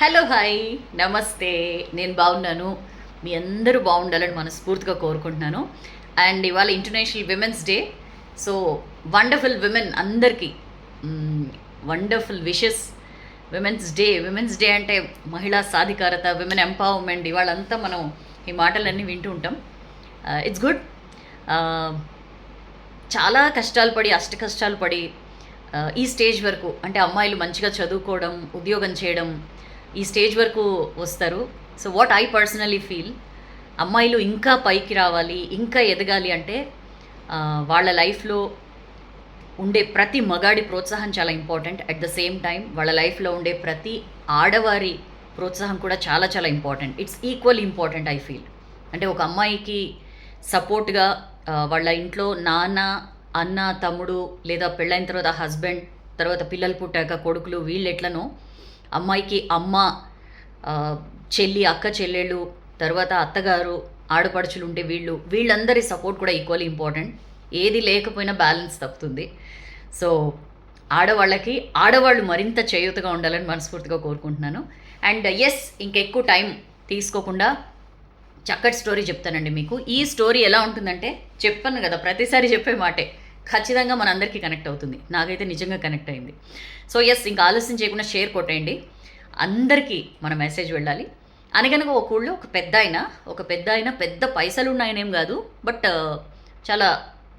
Hello hi నమస్తే. నేను బాగున్నాను. మీ అందరూ బాగుండాలని మనస్ఫూర్తిగా కోరుకుంటున్నాను. అండ్ ఇవాళ international women's day. So wonderful women అందరికీ వండర్ఫుల్ విషెస్. విమెన్స్ డే అంటే మహిళా సాధికారత, విమెన్ ఎంపవర్మెంట్. ఇవాళంతా మనం ఈ మాటలన్నీ వింటూ ఉంటాం. It's good. చాలా కష్టాలు పడి, అష్ట కష్టాలు పడి ఈ స్టేజ్ వరకు, అంటే అమ్మాయిలు మంచిగా చదువుకోవడం, ఉద్యోగం చేయడం, ఈ స్టేజ్ వరకు వస్తారు. So what I personally feel, అమ్మాయిలు ఇంకా పైకి రావాలి, ఇంకా ఎదగాలి అంటే వాళ్ళ లైఫ్లో ఉండే ప్రతి మగాడి ప్రోత్సాహం చాలా important. At the same time వాళ్ళ లైఫ్లో ఉండే ప్రతి ఆడవారి ప్రోత్సాహం కూడా చాలా చాలా important. It's equal important I feel. అంటే ఒక అమ్మాయికి సపోర్ట్గా వాళ్ళ ఇంట్లో నాన్న, అన్న, తమ్ముడు, లేదా పెళ్ళైన తర్వాత హస్బెండ్, తర్వాత పిల్లలు పుట్టాక కొడుకులు, వీళ్ళు ఎట్లనో అమ్మాయికి అమ్మ, చెల్లి, అక్క చెల్లెళ్ళు, తర్వాత అత్తగారు, ఆడపడుచులు ఉంటే వీళ్ళందరి సపోర్ట్ కూడా ఈక్వల్లీ ఇంపార్టెంట్. ఏది లేకపోయినా బ్యాలెన్స్ తప్పుతుంది. సో ఆడవాళ్ళు మరింత చేయూతగా ఉండాలని మనస్ఫూర్తిగా కోరుకుంటున్నాను. అండ్ ఎస్, ఇంకెక్కువ టైం తీసుకోకుండా చక్కటి స్టోరీ చెప్తానండి మీకు. ఈ స్టోరీ ఎలా ఉంటుందంటే, చెప్పాను కదా ప్రతిసారి చెప్పే మాటే, ఖచ్చితంగా మనందరికీ కనెక్ట్ అవుతుంది. నాకైతే నిజంగా కనెక్ట్ అయింది. సో ఎస్, ఇంకా ఆలస్యం చేయకుండా షేర్ కొట్టేయండి. అందరికీ మన మెసేజ్ వెళ్ళాలి. అనగనగా ఒక ఊళ్ళో ఒక పెద్ద ఆయన పెద్ద పైసలు ఉన్న ఆయన ఏం కాదు, బట్ చాలా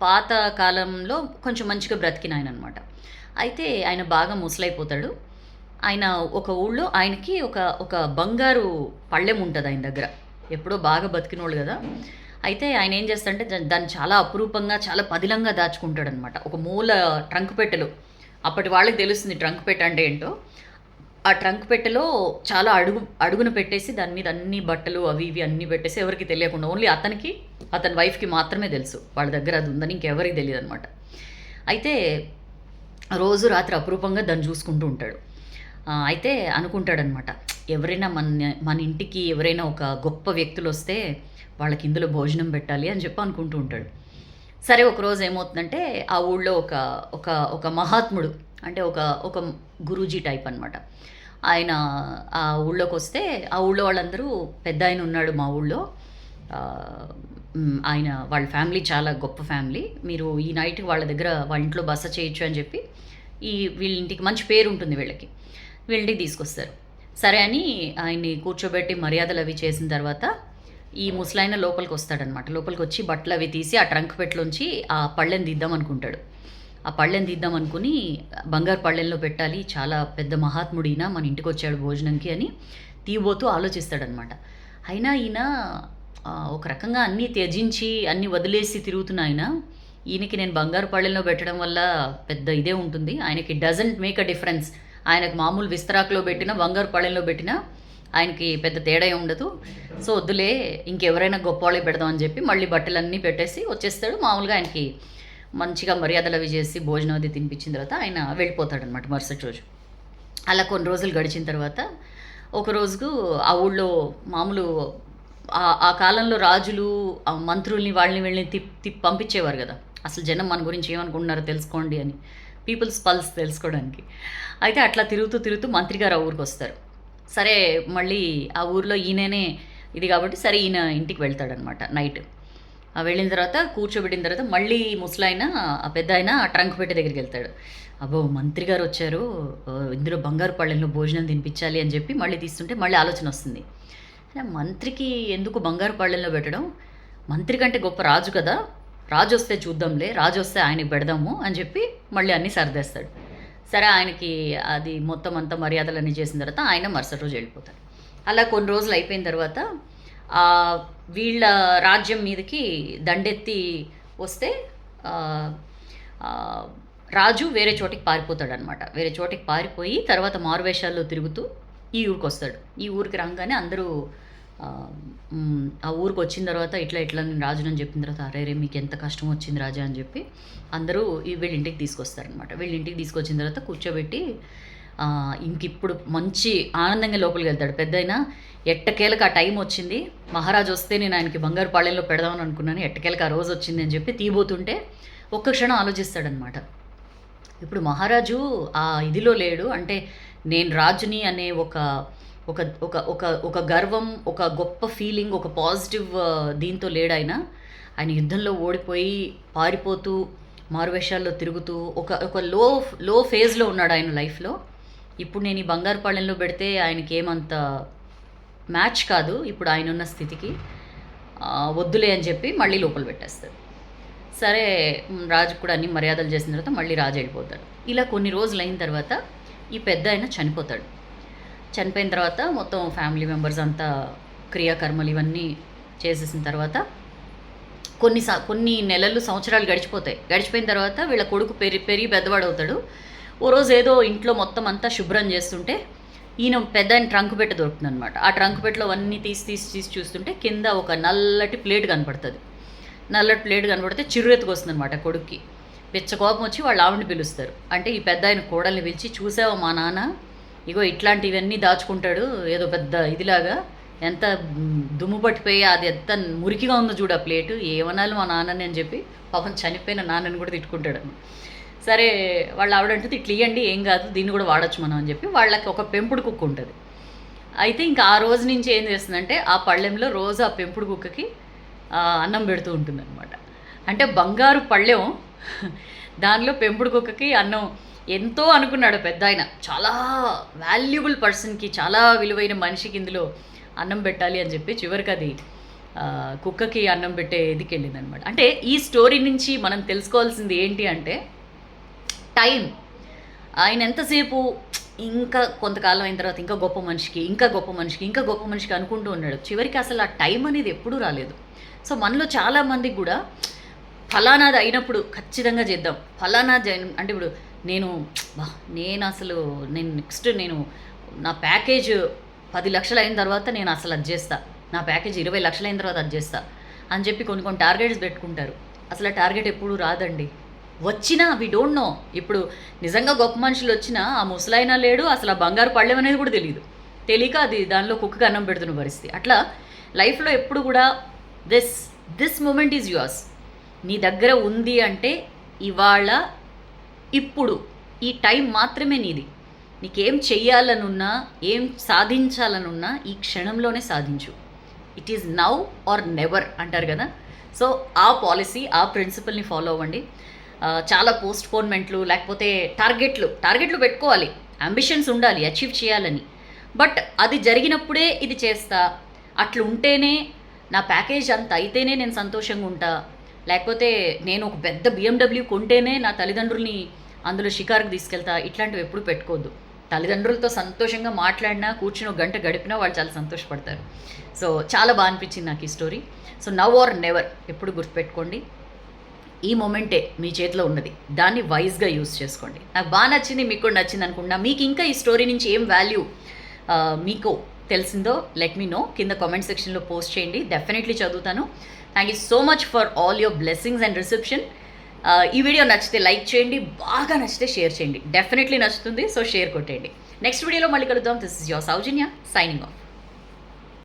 పాత కాలంలో కొంచెం మంచిగా బ్రతికిన ఆయన అనమాట. అయితే ఆయన బాగా ముసలైపోతాడు. ఆయన ఒక ఊళ్ళో ఆయనకి ఒక బంగారు పళ్ళెం ఉంటుంది ఆయన దగ్గర. ఎప్పుడో బాగా బతికినోళ్ళు కదా. అయితే ఆయన ఏం చేస్తాడంటే దాన్ని చాలా అపురూపంగా, చాలా పదిలంగా దాచుకుంటాడనమాట. ఒక మూల ట్రంక్ పెట్టెలో, అప్పటి వాళ్ళకి తెలుస్తుంది ట్రంక్ పెట్టె అంటే ఏంటో. ఆ ట్రంక్ పెట్టెలో చాలా అడుగున పెట్టేసి దాని మీద అన్ని బట్టలు అవి ఇవి అన్నీ పెట్టేసి ఎవరికి తెలియకుండా, ఓన్లీ అతనికి, అతని వైఫ్కి మాత్రమే తెలుసు వాళ్ళ దగ్గర అది ఉందని, ఇంకెవరికి తెలియదు అనమాట. అయితే రోజు రాత్రి అపురూపంగా దాన్ని చూసుకుంటూ ఉంటాడు. అయితే అనుకుంటాడనమాట, ఎవరైనా మన ఇంటికి ఎవరైనా ఒక గొప్ప వ్యక్తులు వస్తే వాళ్ళకి ఇందులో భోజనం పెట్టాలి అని చెప్పి అనుకుంటూ ఉంటాడు. సరే, ఒకరోజు ఏమవుతుందంటే ఆ ఊళ్ళో ఒక మహాత్ముడు, అంటే ఒక గురూజీ టైప్ అనమాట. ఆయన ఆ ఊళ్ళోకి వస్తే ఆ ఊళ్ళో వాళ్ళందరూ, పెద్ద ఆయన ఉన్నాడు మా ఊళ్ళో, ఆయన వాళ్ళ ఫ్యామిలీ చాలా గొప్ప ఫ్యామిలీ, మీరు ఈ నైట్కి వాళ్ళ ఇంట్లో బస చేయొచ్చు అని చెప్పి వీళ్ళ ఇంటికి మంచి పేరు ఉంటుంది వీళ్ళింటికి తీసుకొస్తారు. సరే అని ఆయన్ని కూర్చోబెట్టి మర్యాదలు అవి చేసిన తర్వాత ఈ ముసలాయన లోపలికి వస్తాడనమాట. లోపలికి వచ్చి బట్టలు అవి తీసి ఆ ట్రంక్ పెట్టలోంచి ఆ పళ్ళెని తీద్దాం అనుకుంటాడు. ఆ పళ్ళెని తీద్దాం అనుకుని, బంగారు పళ్ళెంలో పెట్టాలి, చాలా పెద్ద మహాత్ముడినా మన ఇంటికి వచ్చాడు భోజనంకి అని తీయబోతూ ఆలోచిస్తాడనమాట. అయినా ఈయన ఒక రకంగా అన్నీ త్యజించి అన్నీ వదిలేసి తిరుగుతున్న ఈయనకి నేను బంగారు పళ్ళెంలో పెట్టడం వల్ల పెద్ద ఇదే ఉంటుంది, ఆయనకి డజంట్ మేక్ అ డిఫరెన్స్. ఆయనకు మామూలు విస్తరాకులో పెట్టినా బంగారు పళ్ళెంలో పెట్టినా ఆయనకి పెద్ద తేడా ఉండదు. సో వద్దులే, ఇంకెవరైనా గొప్పవాళ్ళే పెడదామని చెప్పి మళ్ళీ బట్టలన్నీ పెట్టేసి వచ్చేస్తాడు. మామూలుగా ఆయనకి మంచిగా మర్యాదలు అవి చేసి భోజనం అది తినిపించిన తర్వాత ఆయన వెళ్ళిపోతాడనమాట మరుసటి రోజు. అలా కొన్ని రోజులు గడిచిన తర్వాత ఒక రోజుకు ఆ ఊళ్ళో మామూలు ఆ కాలంలో రాజులు, మంత్రుల్ని, వాళ్ళని వీళ్ళని తిప్పి పంపించేవారు కదా, అసలు జనం మన గురించి ఏమనుకుంటున్నారో తెలుసుకోండి అని, పీపుల్స్ పల్స్ తెలుసుకోవడానికి. అయితే అట్లా తిరుగుతూ మంత్రి గారు ఆ ఊరికి వస్తారు. సరే, మళ్ళీ ఆ ఊరిలో ఈయననే ఇది కాబట్టి సరే ఈయన ఇంటికి వెళ్తాడనమాట నైట్. వెళ్ళిన తర్వాత కూర్చోబెట్టిన తర్వాత మళ్ళీ ముసలాయన, ఆ పెద్ద ఆయన ట్రంక్ పెట్టే దగ్గరికి వెళ్తాడు. అబ్బో, మంత్రి గారు వచ్చారు, ఇందులో బంగారు పళ్ళెంలో భోజనం తినిపించాలి అని చెప్పి మళ్ళీ తీస్తుంటే మళ్ళీ ఆలోచన వస్తుంది. మంత్రికి ఎందుకు బంగారు పళ్ళెంలో పెట్టడం, మంత్రి కంటే గొప్ప రాజు కదా, రాజు వస్తే చూద్దాంలే, రాజు వస్తే ఆయనకి పెడదాము అని చెప్పి మళ్ళీ అన్నీ సర్దేస్తాడు. సరే, ఆయనకి అది మొత్తం అంతా మర్యాదలన్నీ చేసిన తర్వాత ఆయన మరుసటి రోజు వెళ్ళిపోతాడు. అలా కొన్ని రోజులు అయిపోయిన తర్వాత వీళ్ళ రాజ్యం మీదకి దండెత్తి వస్తే రాజు వేరే చోటికి పారిపోతాడు అనమాట. వేరే చోటికి పారిపోయి తర్వాత మారువేషాల్లో తిరుగుతూ ఈ ఊరికి వస్తాడు. ఈ ఊరికి రాగానే అందరూ ఆ ఊరికి వచ్చిన తర్వాత ఇట్లా నేను రాజునని చెప్పిన తర్వాత, అరే మీకు ఎంత కష్టం వచ్చింది రాజా అని చెప్పి అందరూ వీళ్ళ ఇంటికి తీసుకొస్తారనమాట. వీళ్ళ ఇంటికి తీసుకొచ్చిన తర్వాత కూర్చోబెట్టి ఇంకిప్పుడు మంచి ఆనందంగా లోపలికి వెళ్తాడు. పెద్దయినా ఎట్టకేలకు ఆ టైం వచ్చింది, మహారాజు వస్తే నేను ఆయనకి బంగారు పాళెంలో పెడదామని అనుకున్నాను, ఎట్టకేలకు ఆ రోజు వచ్చింది అని చెప్పి తీయబోతుంటే ఒక్క క్షణం ఆలోచిస్తాడనమాట. ఇప్పుడు మహారాజు ఆ ఇదిలో లేడు, అంటే నేను రాజుని అనే ఒక ఒక ఒక ఒక ఒక గర్వం, ఒక గొప్ప ఫీలింగ్, ఒక పాజిటివ్ దీంతో లేడు ఆయన. ఆయన యుద్ధంలో ఓడిపోయి పారిపోతూ మారువేషాల్లో తిరుగుతూ ఒక ఒక లో ఫేజ్లో ఉన్నాడు ఆయన లైఫ్లో. ఇప్పుడు నేను ఈ బంగారు పళ్ళెంలో పెడితే ఆయనకి ఏమంత మ్యాచ్ కాదు ఇప్పుడు ఆయన ఉన్న స్థితికి. వద్దులే అని చెప్పి మళ్ళీ లోపల పెట్టేస్తాడు. సరే రాజుకు కూడా అన్ని మర్యాదలు చేసిన తర్వాత మళ్ళీ రాజు వెళ్ళిపోతాడు. ఇలా కొన్ని రోజులు అయిన తర్వాత ఈ పెద్ద ఆయన చనిపోతాడు. చనిపోయిన తర్వాత మొత్తం ఫ్యామిలీ మెంబర్స్ అంతా క్రియాకర్మలు ఇవన్నీ చేసేసిన తర్వాత కొన్ని నెలలు సంవత్సరాలు గడిచిపోతాయి. గడిచిపోయిన తర్వాత వీళ్ళ కొడుకు పెరిగి పెద్దవాడు అవుతాడు. ఓ రోజు ఏదో ఇంట్లో మొత్తం అంతా శుభ్రం చేస్తుంటే ఈయన పెద్ద ఆయన ట్రంక్ పెట్ట దొరుకుతుంది అనమాట. ఆ ట్రంక్ పెట్టలో అన్నీ తీసి చూస్తుంటే కింద ఒక నల్లటి ప్లేట్ కనపడుతుంది. నల్లటి ప్లేట్ కనపడితే చిర్రెత్తుకు వస్తుంది అనమాట కొడుక్కి. పిచ్చ కోపం వచ్చి వాళ్ళు ఆవిడని పిలుస్తారు. అంటే ఈ పెద్ద ఆయన కోడల్ని పిలిచి, చూసావా మా నాన్న ఇగో ఇట్లాంటివన్నీ దాచుకుంటాడు ఏదో పెద్ద ఇదిలాగా, ఎంత దుమ్ము పట్టిపోయి అది ఎంత మురికిగా ఉందో చూడు ఆ ప్లేటు, ఏమనాలి మా నాన్నని అని చెప్పి పాపం చనిపోయిన నాన్నని కూడా తిట్టుకుంటాడు. సరే వాళ్ళు ఆవిడంటుంది ఇట్లా ఇవ్వండి ఏం కాదు దీన్ని కూడా వాడచ్చు మనం అని చెప్పి వాళ్ళకి ఒక పెంపుడు కుక్క ఉంటుంది. అయితే ఇంకా ఆ రోజు నుంచి ఏం చేస్తుందంటే ఆ పళ్ళెంలో రోజు ఆ పెంపుడు కుక్కకి అన్నం పెడుతూ ఉంటుందన్నమాట. అంటే బంగారు పళ్ళెం, దానిలో పెంపుడు కుక్కకి అన్నం. ఎంతో అనుకున్నాడు పెద్ద ఆయన, చాలా వాల్యుబుల్ పర్సన్కి, చాలా విలువైన మనిషికి ఇందులో అన్నం పెట్టాలి అని చెప్పి చివరికి అది కుక్కకి అన్నం పెట్టే ఇదికి వెళ్ళిందనమాట. అంటే ఈ స్టోరీ నుంచి మనం తెలుసుకోవాల్సింది ఏంటి అంటే టైం. ఆయన ఎంతసేపు ఇంకా కొంతకాలం అయిన తర్వాత ఇంకా గొప్ప మనిషికి అనుకుంటూ ఉన్నాడు. చివరికి అసలు ఆ టైం అనేది ఎప్పుడూ రాలేదు. సో మనలో చాలామందికి కూడా ఫలానాది అయినప్పుడు ఖచ్చితంగా చేద్దాం, ఫలానాది అంటే ఇప్పుడు నేను నెక్స్ట్ నా ప్యాకేజ్ 10 లక్షలు అయిన తర్వాత నేను అసలు అది చేస్తా, నా ప్యాకేజ్ 20 లక్షలు అయిన తర్వాత అది చేస్తా అని చెప్పి కొన్ని టార్గెట్స్ పెట్టుకుంటారు. అసలు ఆ టార్గెట్ ఎప్పుడు రాదండి. వచ్చినా వి డోంట్ నో. ఇప్పుడు నిజంగా గొప్ప మనుషులు వచ్చినా ఆ ముసలైనా లేడు, అసలు ఆ బంగారు పళ్ళెం అనేది కూడా తెలియక అది దానిలో కుక్కకి అన్నం పెడుతున్న పరిస్థితి. అట్లా లైఫ్లో ఎప్పుడు కూడా దిస్ మూమెంట్ ఈజ్ యువర్స్. నీ దగ్గర ఉంది అంటే ఇవాళ ఇప్పుడు ఈ టైం మాత్రమే నీది. నీకేం చెయ్యాలనున్నా, ఏం సాధించాలనున్నా ఈ క్షణంలోనే సాధించు. It is now or never అంటారు కదా. సో ఆ పాలసీ, ఆ ప్రిన్సిపల్ని ఫాలో అవ్వండి. చాలా పోస్ట్పోన్మెంట్లు లేకపోతే టార్గెట్లు పెట్టుకోవాలి, అంబిషన్స్ ఉండాలి అచీవ్ చేయాలని. బట్ అది జరిగినప్పుడే ఇది చేస్తా, అట్లా ఉంటేనే నా ప్యాకేజ్ అంత అయితేనే నేను సంతోషంగా ఉంటా, లేకపోతే నేను ఒక పెద్ద BMW కొంటేనే నా తల్లిదండ్రుల్ని అందులో షికారుకు తీసుకెళ్తా, ఇట్లాంటివి ఎప్పుడు పెట్టుకోవద్దు. తల్లిదండ్రులతో సంతోషంగా మాట్లాడినా, కూర్చుని ఒక గంట గడిపినా వాళ్ళు చాలా సంతోషపడతారు. సో చాలా బాగా అనిపించింది నాకు ఈ story. So now or never ఎప్పుడు గుర్తుపెట్టుకోండి. ఈ మొమెంటే మీ చేతిలో ఉన్నది, దాన్ని వైజ్గా యూజ్ చేసుకోండి. నాకు బాగా నచ్చింది, మీకు కూడా నచ్చింది అనుకుంటున్నా. మీకు ఇంకా ఈ స్టోరీ నుంచి ఏం వాల్యూ మీకు తెలిసిందో లెట్ మీ నో, కింద కామెంట్ సెక్షన్లో పోస్ట్ చేయండి, డెఫినెట్లీ చదువుతాను. Thank you so much for all your blessings and reception. ఈ వీడియో నచ్చితే లైక్ చేయండి, బాగా నచ్చితే షేర్ చేయండి, డెఫినెట్లీ నచ్చుతుంది. సో షేర్ కొట్టేయండి. నెక్స్ట్ వీడియోలో మళ్ళీ కలుద్దాం. This is your Soujanya signing off.